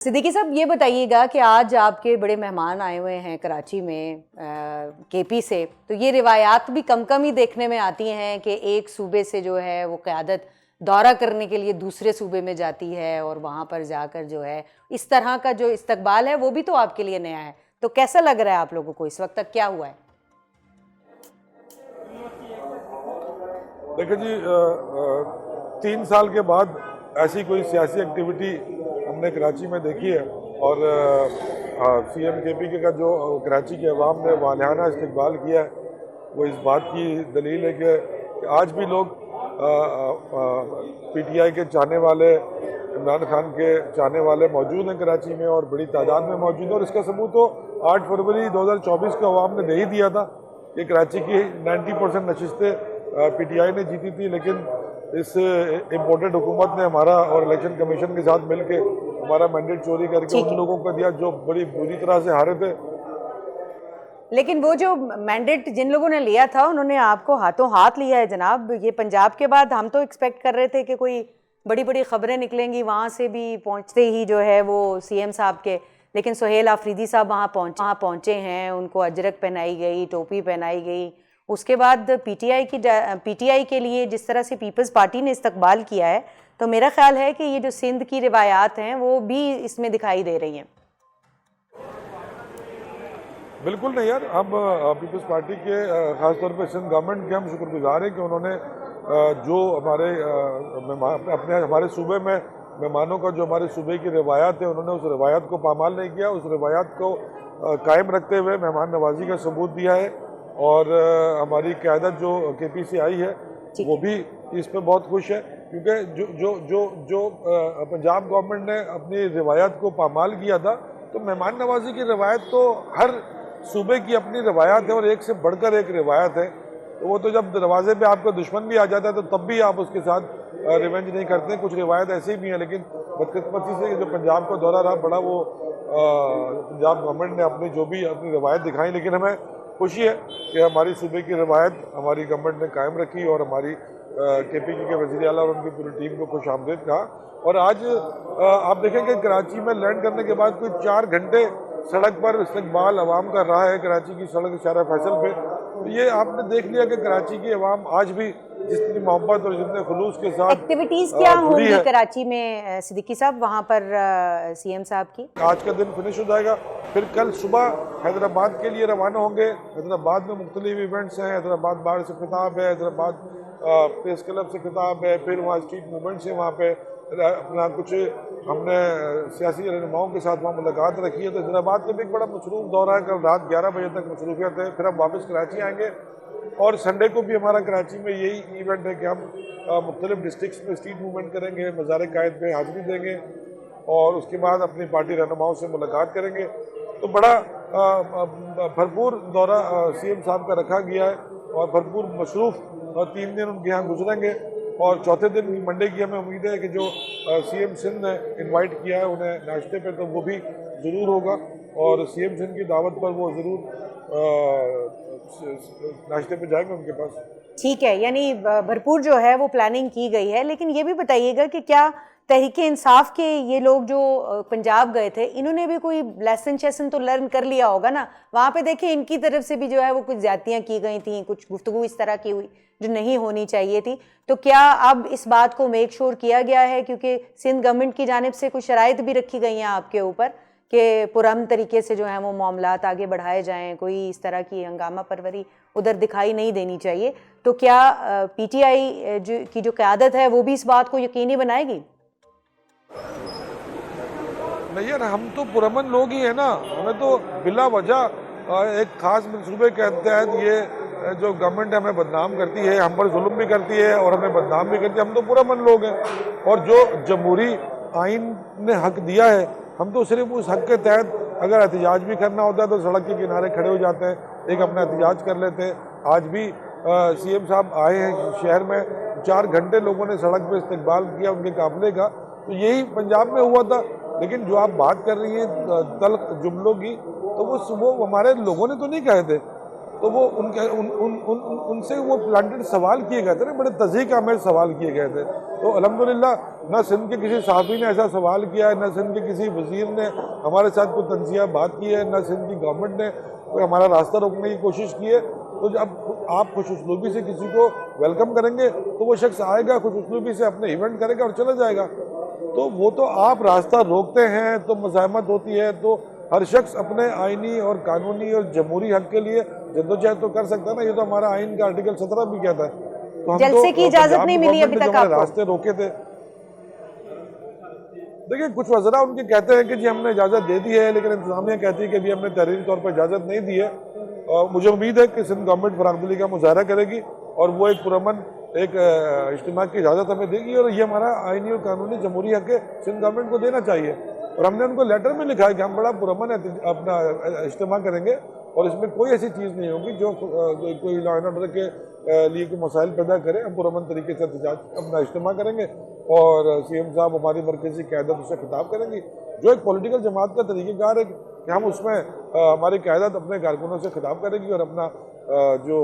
सिद्दीकी साहब, ये बताइएगा कि आज आपके बड़े मेहमान आए हुए हैं कराची में केपी से, तो ये रिवायात भी कम कम ही देखने में आती हैं कि एक सूबे से जो है वो क़यादत दौरा करने के लिए दूसरे सूबे में जाती है और वहाँ पर जाकर जो है इस तरह का जो इस्तकबाल है वो भी तो आपके लिए नया है। तो कैसा लग रहा है आप लोगों को, इस वक्त तक क्या हुआ है? देखिए जी, 3 साल के बाद ऐसी कोई सियासी एक्टिविटी हमने कराची में देखी है और सीएम केपी का जो कराची के अवाम ने वालियाना इस्तकबाल किया है वो इस बात की दलील है कि आज भी लोग पीटीआई के चाहने वाले, इमरान खान के चाहने वाले मौजूद हैं कराची में और बड़ी तादाद में मौजूद है। और इसका सबूत तो 8 फरवरी 2024 को अवाम ने दे ही दिया था कि कराची की 90% नशिस्तें पीटीआई ने जीती थी, लेकिन इस इम्पोर्टेड हुकूमत ने हमारा और इलेक्शन कमीशन के साथ मिलके हमारा मैंडेट चोरी करके उन लोगों को दिया जो बड़ी बुरी तरह से हारे थे। लेकिन वो जो मैंडेट जिन लोगों ने लिया था उन्होंने आपको हाथों हाथ लिया है जनाब। ये पंजाब के बाद हम तो एक्सपेक्ट कर रहे थे कि कोई बड़ी बड़ी खबरें निकलेंगी वहाँ से भी पहुँचते ही जो है वो सीएम साहब के, लेकिन सुहेल आफरीदी साहब वहाँ पहुँचे हैं, उनको अजरक पहनाई गई, टोपी पहनाई गई। उसके बाद पीटीआई के लिए जिस तरह से पीपल्स पार्टी ने इस्तकबाल किया है, तो मेरा ख्याल है कि ये जो सिंध की रिवायात हैं वो भी इसमें दिखाई दे रही हैं। बिल्कुल नहीं यार, हम पीपल्स पार्टी के ख़ासतौर पर सिंध गवर्नमेंट के हम शुक्रगुजार हैं कि उन्होंने जो हमारे सूबे में मेहमानों का जो हमारे सूबे की रिवायात है उन्होंने उस रिवायत को पामाल नहीं किया, उस रिवायत को कायम रखते हुए मेहमान नवाजी का सबूत दिया है। और हमारी क़यादत जो केपी से आई है वो भी इस पर बहुत खुश है, क्योंकि जो पंजाब गवर्नमेंट ने अपनी रिवायत को पामाल किया था, तो मेहमान नवाजी की रिवायत तो हर सूबे की अपनी रिवायत है और एक से बढ़कर एक रिवायत है। तो वो तो जब दरवाजे पे आपका दुश्मन भी आ जाता है तो तब भी आप उसके साथ रिवेंज नहीं करते। कुछ रिवायत ऐसी भी हैं, लेकिन बदकिस्मती से जो पंजाब का दौरा रहा बड़ा वो पंजाब गवर्नमेंट ने अपनी रिवायत दिखाई, लेकिन हमें खुशी है कि हमारी सूबे की रिवायत हमारी गवर्नमेंट ने कायम रखी और हमारी केपी के वज़ीर आला और उनकी पूरी टीम को खुश आमदीद कहा। और आज आप देखेंगे कराची में लैंड करने के बाद कोई 4 घंटे सड़क पर इस्तकबाल अवाम का रहा है कराची की सड़क शारा फैसल पे। तो ये आपने देख लिया कि कराची की अवाम आज भी जितनी मोहब्बत और जितने खुलूस के साथ एक्टिविटीज क्या होंगी कराची में सिद्दीकी साहब वहाँ पर सीएम साहब की? आज का दिन फिनिश हो जाएगा, फिर कल सुबह हैदराबाद के लिए रवाना होंगे। हैदराबाद में मुख्तलिफ इवेंट्स हैं, हैदराबाद बार से खिताब है, हैदराबाद प्रेस क्लब से खिताब है, फिर वहाँ स्ट्रीट मूवमेंट्स है, वहाँ पे अपना कुछ हमने सियासी रहनुमाओं के साथ वहाँ मुलाकात रखी है। तो हैदराबाद का भी एक बड़ा मसरूफ़ दौरा है, कल रात 11 बजे तक मसरूफियत है, फिर हम वापस कराची आएँगे। और संडे को भी हमारा कराची में यही इवेंट है कि हम मुख्तलिफ डिस्ट्रिक्ट्स में स्ट्रीट मूवमेंट करेंगे, मज़ार कायद पे हाज़िरी देंगे और उसके बाद अपनी पार्टी रहनुमाओं से मुलाकात करेंगे। तो बड़ा भरपूर दौरा सीएम साहब का रखा गया है और भरपूर मसरूफ़ 3 दिन उनके यहाँ गुजरेंगे। और चौथे दिन मंडे की हमें उम्मीद है कि जो सीएम सिंध ने इनवाइट किया है उन्हें नाश्ते पे, तो वो भी ज़रूर होगा और सीएम सिंध की दावत पर वो ज़रूर नाश्ते पे जाएंगे उनके पास। ठीक है, यानी भरपूर जो है वो प्लानिंग की गई है। लेकिन ये भी बताइएगा कि क्या तहरीके इंसाफ के ये लोग जो पंजाब गए थे, इन्होंने भी कोई लेसन तो लर्न कर लिया होगा ना? वहाँ पे देखिए इनकी तरफ से भी जो है वो कुछ ज्यादतियाँ की गई थी, कुछ गुफ्तगू इस तरह की हुई जो नहीं होनी चाहिए थी। तो क्या अब इस बात को मेक श्योर किया गया है, क्योंकि सिंध गवर्नमेंट की जानिब से कुछ शराइत भी रखी गई हैं आपके ऊपर कि पुरअमन तरीके से जो है वो मामलात आगे बढ़ाए जाएं, कोई इस तरह की हंगामा परवरी उधर दिखाई नहीं देनी चाहिए। तो क्या पीटीआई की जो क़यादत है वो भी इस बात को यकीनी बनाएगी? नहीं यार, हम तो पुरअमन लोग ही है ना, हमें तो बिला वजह एक खास मंसूबे के तहत ये जो गवर्नमेंट हमें बदनाम करती है, हम पर जुल्म भी करती है और हमें बदनाम भी करती है। हम तो पुरअमन लोग हैं और जो जमहूरी आइन ने हक दिया है, हम तो सिर्फ उस हक के तहत अगर एहतजाज भी करना होता है तो सड़क के किनारे खड़े हो जाते हैं, एक अपना एहतजाज कर लेते हैं। आज भी सीएम साहब आए हैं शहर में, 4 घंटे लोगों ने सड़क पे इस्तकबाल किया उनके काफिले का। तो यही पंजाब में हुआ था। लेकिन जो आप बात कर रही हैं तल्ख जुमलों की, तो वो हमारे लोगों ने तो नहीं कहे थे, तो वो उनके उनसे वो प्लांटेड सवाल किए गए थे ना, बड़े तज़ीक आमेज़ सवाल किए गए थे। तो अल्हम्दुलिल्लाह न सिंध के किसी सहाफ़ी ने ऐसा सवाल किया है, न सिंध के किसी वज़ीर ने हमारे साथ कोई तंज़िया बात की है, न सिंध की गवर्नमेंट ने कोई हमारा रास्ता रोकने की कोशिश की है। तो जब आप खुश उसलूबी से किसी को वेलकम करेंगे तो वो शख्स आएगा, खुश उसलूबी से अपने इवेंट करेगा और चला जाएगा। तो वो तो आप रास्ता रोकते हैं तो मज़ाहमत होती है, तो हर शख्स अपने आइनी और कानूनी और जमहूरी हक के लिए जद्दोजहद तो कर सकता है ना। ये तो हमारा आइन का आर्टिकल 17 भी कहता है। तो हम जलसे की इजाजत पंजाब नहीं मिली अभी गवर्नमेंट ने तक जो हमारे आपको? रास्ते रोके थे, देखिए कुछ वज़रा उनके कहते हैं कि जी हमने इजाज़त दे दी है, लेकिन इंतज़ामिया कहती है कि अभी हमने तहरीरी तौर पर इजाज़त नहीं दी है। मुझे उम्मीद है कि सिंध गवर्नमेंट बरामदगी का मुजाहरा करेगी और वो एक पुरअमन एक इज्तिमा की इजाज़त हमें देगी, और ये हमारा आइनी और कानूनी जमहूरी हक है, सिंध गवर्नमेंट को देना चाहिए। और हमने उनको लेटर में लिखा है कि हम बड़ा पुरअमन अपना इज्तिमा करेंगे और इसमें कोई ऐसी चीज़ नहीं होगी जो कोई लॉ एंड ऑर्डर के लिए कोई मसाइल पैदा करे। हम पुरअमन तरीके से अपना इज्तिमा करेंगे और CM साहब हमारी मरकज़ी क़यादत उससे खिताब करेंगी, जो एक पॉलिटिकल जमात का तरीक़ेकार है कि हम उसमें हमारी क़यादत अपने कारकुनों से खिताब करेगी और अपना जो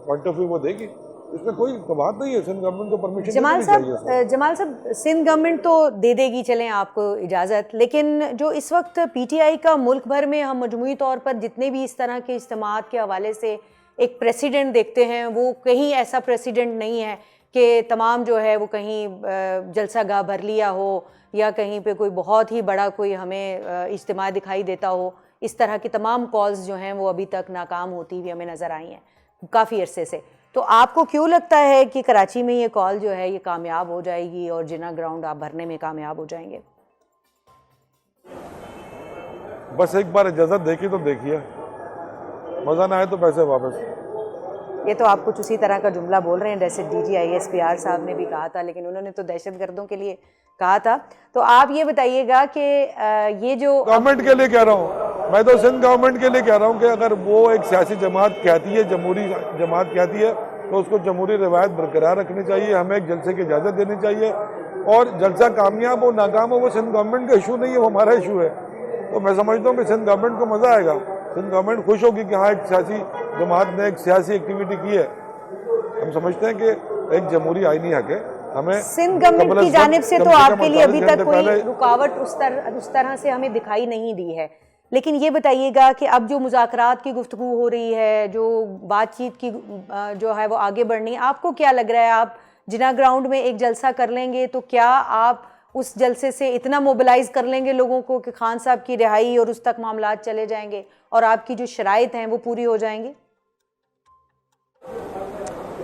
पॉइंट ऑफ व्यू वो देगी। इसमें कोई बात नहीं है, सिंध गवर्नमेंट को परमिशन जमाल देनी चाहिए। साहब, सिंध गवर्नमेंट तो दे देगी चलें आपको इजाज़त, लेकिन जो इस वक्त PTI का मुल्क भर में हम मजमूई तौर पर जितने भी इस तरह के इज्तिमात के हवाले से एक प्रेसिडेंट देखते हैं, वो कहीं ऐसा प्रेसिडेंट नहीं है कि तमाम जो है वो कहीं जलसा गाह भर लिया हो या कहीं पे कोई बहुत ही बड़ा कोई हमें इज्तिमा दिखाई देता हो। इस तरह की तमाम कॉल्स जो हैं वो अभी तक नाकाम होती हुई हमें नज़र आई हैं काफ़ी अरसे से। तो आपको क्यों लगता है कि कराची में ये कॉल जो है ये कामयाब हो जाएगी और जिना ग्राउंड आप भरने में कामयाब हो जाएंगे? बस एक बार इजाज़त देखी तो देखिए, मज़ा ना आए तो पैसे वापस। ये तो आप कुछ उसी तरह का जुमला बोल रहे हैं जैसे DG ISPR साहब ने भी कहा था, लेकिन उन्होंने तो दहशतगर्दों के लिए कहा था। तो आप ये बताइएगा कि ये जो गवर्नमेंट के लिए कह रहा हूँ, मैं तो सिंध गवर्नमेंट के लिए कह रहा हूँ कि अगर वो एक सियासी जमात कहती है, जमहूरी जमात कहती है, तो उसको जमहूरी रवायत बरकरार रखनी चाहिए। हमें एक जलसे की इजाज़त देनी चाहिए और जलसा कामयाब हो नाकाम हो वो सिंध गवर्नमेंट का इशू नहीं है, वो हमारा इशू है। तो मैं समझता हूँ कि सिंध गवर्नमेंट को मज़ा आएगा, सिंध गवर्नमेंट खुश होगी कि हाँ एक सियासी जमात ने एक सियासी एक्टिविटी की है। हम समझते हैं कि एक जमहूरी आइनी हक है। हमें सिंध गवर्नमेंट की जानिब से तो आपके लिए अभी तक कोई रुकावट उस तरह से हमें दिखाई नहीं दी है, लेकिन ये बताइएगा कि अब जो मुज़ाकरात की गुफ्तगू हो रही है, जो बातचीत की जो है वो आगे बढ़नी है, आपको क्या लग रहा है आप जिना ग्राउंड में एक जलसा कर लेंगे तो क्या आप उस जलसे से इतना मोबिलाइज कर लेंगे लोगों को कि खान साहब की रिहाई और उस तक मामलात चले जाएंगे और आपकी जो शराइत हैं वो पूरी हो जाएंगी?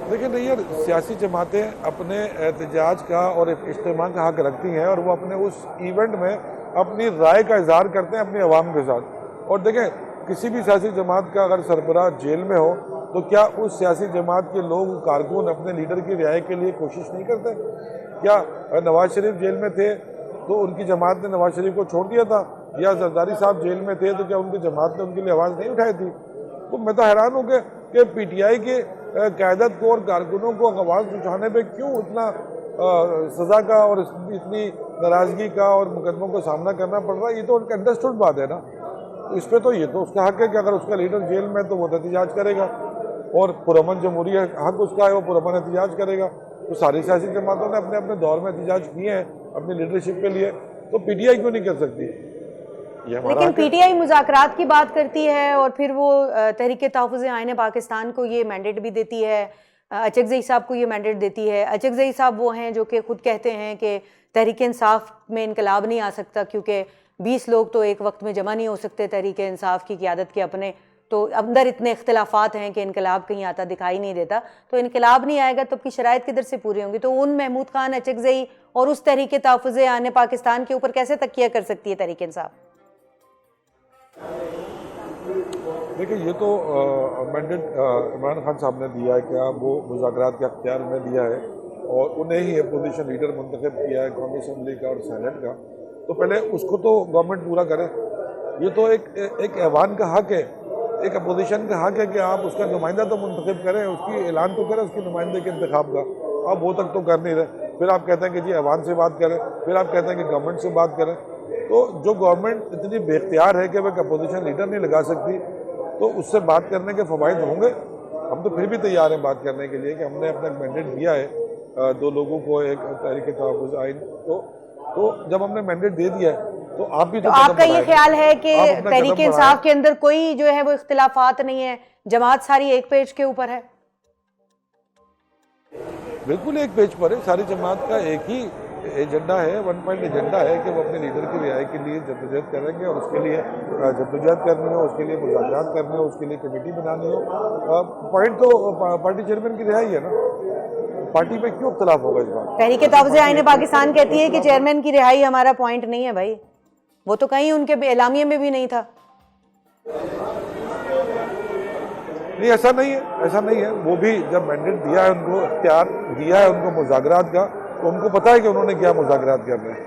देखिए नहीं यार, सियासी जमातें अपने एहतजाज का और इज्तिमा का हक रखती हैं और वो अपने उस इवेंट में अपनी राय का इजहार करते हैं अपनी आवाम के साथ। और देखें, किसी भी सियासी जमात का अगर सरबराह जेल में हो तो क्या उस सियासी जमात के लोग कारकुन अपने लीडर की रिहाई के लिए कोशिश नहीं करते? क्या नवाज शरीफ जेल में थे तो उनकी जमात ने नवाज शरीफ को छोड़ दिया था, या जरदारी साहब जेल में थे तो क्या उनकी जमात ने उनके लिए आवाज़ नहीं उठाई थी? तो मैं तो हैरान हूँ कि PTI के क़यादत को और कारकुनों को आवाज़ उठाने पे क्यों इतना सज़ा का और इतनी नाराज़गी का और मुकदमों का सामना करना पड़ रहा है। ये तो उनका अंडरस्टूड बात है ना। तो इस पर तो ये तो उसका हक है कि अगर उसका लीडर जेल में तो वो एहतजाज करेगा और पुरअमन जमहूरी हक उसका है, वो पुरअमन एहतजाज करेगा। तो सारी सियासी जमातों ने अपने अपने दौर में एहतजाज किए हैं अपनी लीडरशिप के लिए, तो PTI क्यों नहीं कर सकती? लेकिन PTI मुज़ाकरात की बात करती है और फिर वो तहरीक तहफ़्फ़ुज़ आईन पाकिस्तान को ये मैंडेट भी देती है, अचकज़ई साहब को ये मैंडेट देती है। अचकज़ई साहब वो हैं जो कि खुद कहते हैं कि तहरीक इंसाफ में इनकलाब नहीं आ सकता क्योंकि 20 लोग तो एक वक्त में जमा नहीं हो सकते तहरीक इंसाफ की क़यादत के अपने, तो अंदर इतने इख्तिलाफ़ात हैं कि इनकलाब कहीं आता दिखाई नहीं देता। तो इनकलाब नहीं आएगा तो आपकी शराइत किधर से पूरी होंगी? तो उन महमूद खान, अचकज़ई और उस तहरीक तहफ़्फ़ुज़ आईन पाकिस्तान के ऊपर कैसे तकिया कर सकती है तहरीक इंसाफ? देखिए ये तो मैंडेट इमरान खान साहब ने दिया है, क्या वो मुज़ाकरात के अख्तियार में दिया है और उन्हें ही अपोजिशन लीडर मुंतखब किया है कौमी असम्बली का और सेनेट का। तो पहले उसको तो गवर्नमेंट पूरा करे। ये तो एक ऐवान का हक है, एक अपोजिशन का हक है कि आप उसका नुमाइंदा तो मुंतखब करें, उसकी ऐलान तो करें उसकी नुमाइंदे के इंतखाब का। आप वो तक तो कर नहीं रहे, फिर आप कहते हैं कि जी ऐवान से बात करें, फिर आप कहते हैं कि गवर्नमेंट से बात करें। तो जो गवर्नमेंट इतनी बेख्तियार है कि वह अपोजिशन लीडर नहीं लगा सकती, तो उससे बात करने के फ़वाइद होंगे। हम तो फिर भी तैयार हैं बात करने के लिए कि हमने अपना मैंडेट दिया है 2 लोगों को एक तहरीक तहफ़्फ़ुज़ आइन को, तो जब हमने मैंडेट दे दिया है तो आप भी तो तो कदम आपका ये बढ़ाएं। ख्याल है कि आप अपना तहरीक कदम इंसाफ के अंदर कोई जो है वो इख्तिलाफात नहीं है, जमात सारी एक पेज के ऊपर है? बिल्कुल एक पेज पर है, सारी जमात का एक ही एजेंडा है, 1 पॉइंट एजेंडा है कि वो अपने लीडर की रिहाई के लिए जद्दोजहद करेंगे और उसके लिए जद्दोजहद करनी हो, उसके लिए मुज़ाकरात करने हो, उसके लिए कमेटी बनानी हो। पॉइंट तो पार्टी चेयरमैन की रिहाई है ना, पार्टी में क्यों इख्तलाफ होगा इस बार? तहरीक तहफ़्फ़ुज़ आइन पाकिस्तान कहती है कि चेयरमैन की रिहाई हमारा पॉइंट नहीं है भाई, वो तो कहीं उनके एलामिये में भी नहीं था। नहीं, ऐसा नहीं है, ऐसा नहीं है। वो भी जब मैंडेट दिया है उनको, इख्तियार दिया है उनको मुज़ाकरात का, तो उनको पता है कि उन्होंने क्या मुज़ाकरात करना है।